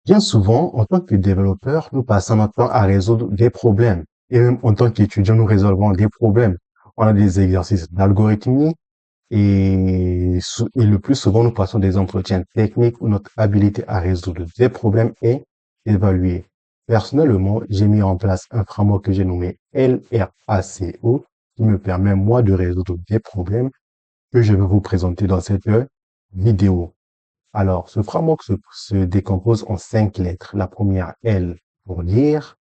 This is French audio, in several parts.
Bien souvent, en tant que développeur, nous passons notre temps à résoudre des problèmes. Et même en tant qu'étudiant, nous résolvons des problèmes. On a des exercices d'algorithmie et le plus souvent, nous passons des entretiens techniques où notre habilité à résoudre des problèmes est évaluée. Personnellement, j'ai mis en place un framework que j'ai nommé LRACO qui me permet, moi, de résoudre des problèmes que je vais vous présenter dans cette vidéo. Alors, ce framework se décompose en 5 lettres. La première, L pour lire,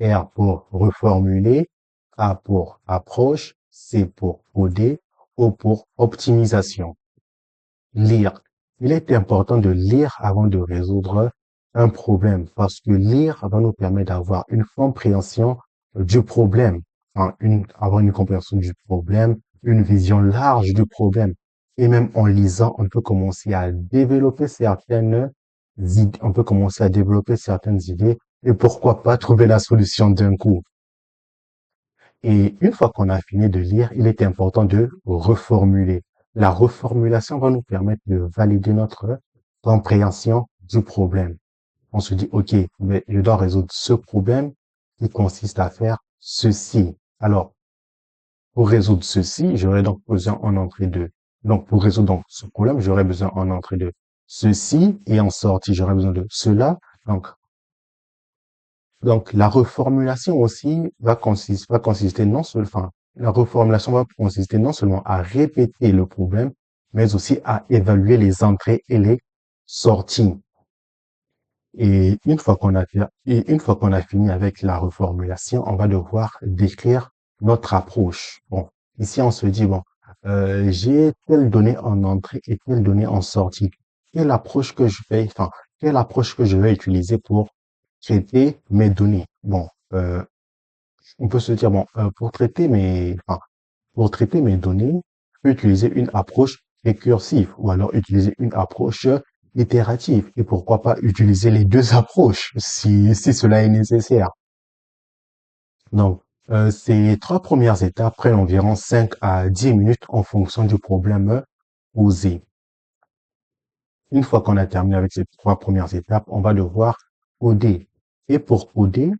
R pour reformuler, A pour approche, C pour coder, O pour optimisation. Lire. Il est important de lire avant de résoudre un problème parce que lire va nous permettre d'avoir une compréhension du problème, avoir une compréhension du problème, une vision large du problème. Et même en lisant, on peut commencer à développer certaines idées, on peut commencer à développer certaines idées et pourquoi pas trouver la solution d'un coup. Et une fois qu'on a fini de lire, il est important de reformuler. La reformulation va nous permettre de valider notre compréhension du problème. On se dit, OK, mais je dois résoudre ce problème qui consiste à faire ceci. Alors, pour résoudre ceci, j'aurais donc besoin en entrée de, donc pour résoudre donc ce problème, j'aurais besoin en entrée de ceci et en sortie, j'aurais besoin de cela. Donc, la reformulation aussi va consister non seulement, enfin, la reformulation va consister non seulement à répéter le problème, mais aussi à évaluer les entrées et les sorties. Et une fois qu'on a fini avec la reformulation, on va devoir décrire notre approche. Bon, ici, on se dit, bon, j'ai telle donnée en entrée et telle donnée en sortie. Quelle approche que je vais, enfin, quelle approche que je vais utiliser pour traiter mes données? Bon, on peut se dire, bon, pour traiter mes données, je peux utiliser une approche récursive ou alors utiliser une approche itérative. Et pourquoi pas utiliser les deux approches si cela est nécessaire. Donc, ces 3 premières étapes prennent environ 5 à 10 minutes en fonction du problème posé. Une fois qu'on a terminé avec ces 3 premières étapes, on va devoir coder. Et pour coder,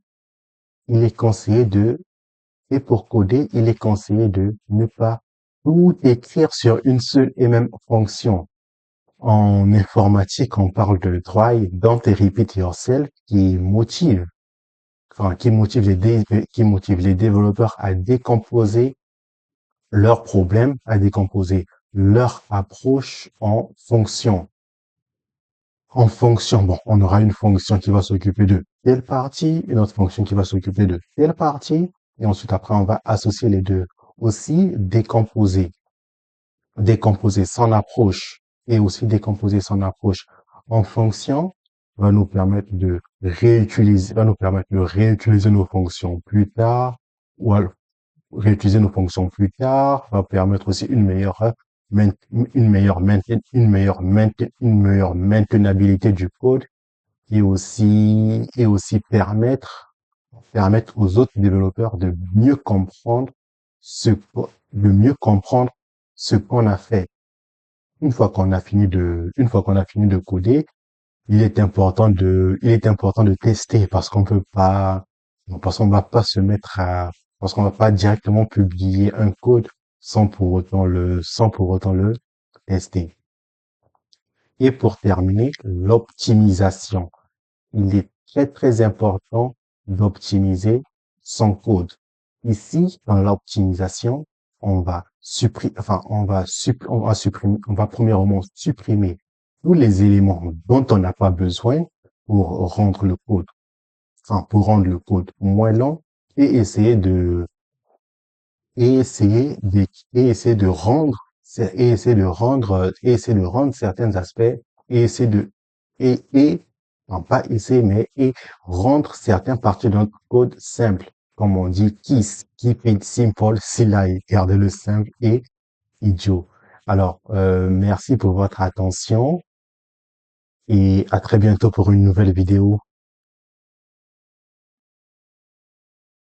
il est conseillé de Et pour coder, il est conseillé de ne pas tout écrire sur une seule et même fonction. En informatique, on parle de try, don't repeat yourself, qui motive les développeurs à décomposer leurs problèmes, à décomposer leur approche en fonctions. En fonction, bon, on aura une fonction qui va s'occuper de telle partie, une autre fonction qui va s'occuper de telle partie, et ensuite après on va associer les deux. Aussi décomposer son approche et aussi décomposer son approche en fonction va nous permettre de réutiliser nos fonctions plus tard, ou alors réutiliser nos fonctions plus tard, va permettre aussi une meilleure maintenabilité du code et aussi permettre aux autres développeurs de mieux comprendre ce qu'on a fait. Une fois qu'on a fini de coder, il est important de tester parce qu'on va pas se mettre à, parce qu'on va pas directement publier un code sans pour autant le tester. Et pour terminer, l'optimisation. Il est très important d'optimiser son code. Ici, dans l'optimisation, on va premièrement supprimer tous les éléments dont on n'a pas besoin pour rendre le code, pour rendre le code moins lent et essayer de rendre, et essayer de rendre certains aspects et essayer de, et, non pas essayer, mais et rendre certaines parties de notre code simple. Comme on dit, keep it simple, CLI, gardez le simple et idiot. Alors, merci pour votre attention et à très bientôt pour une nouvelle vidéo.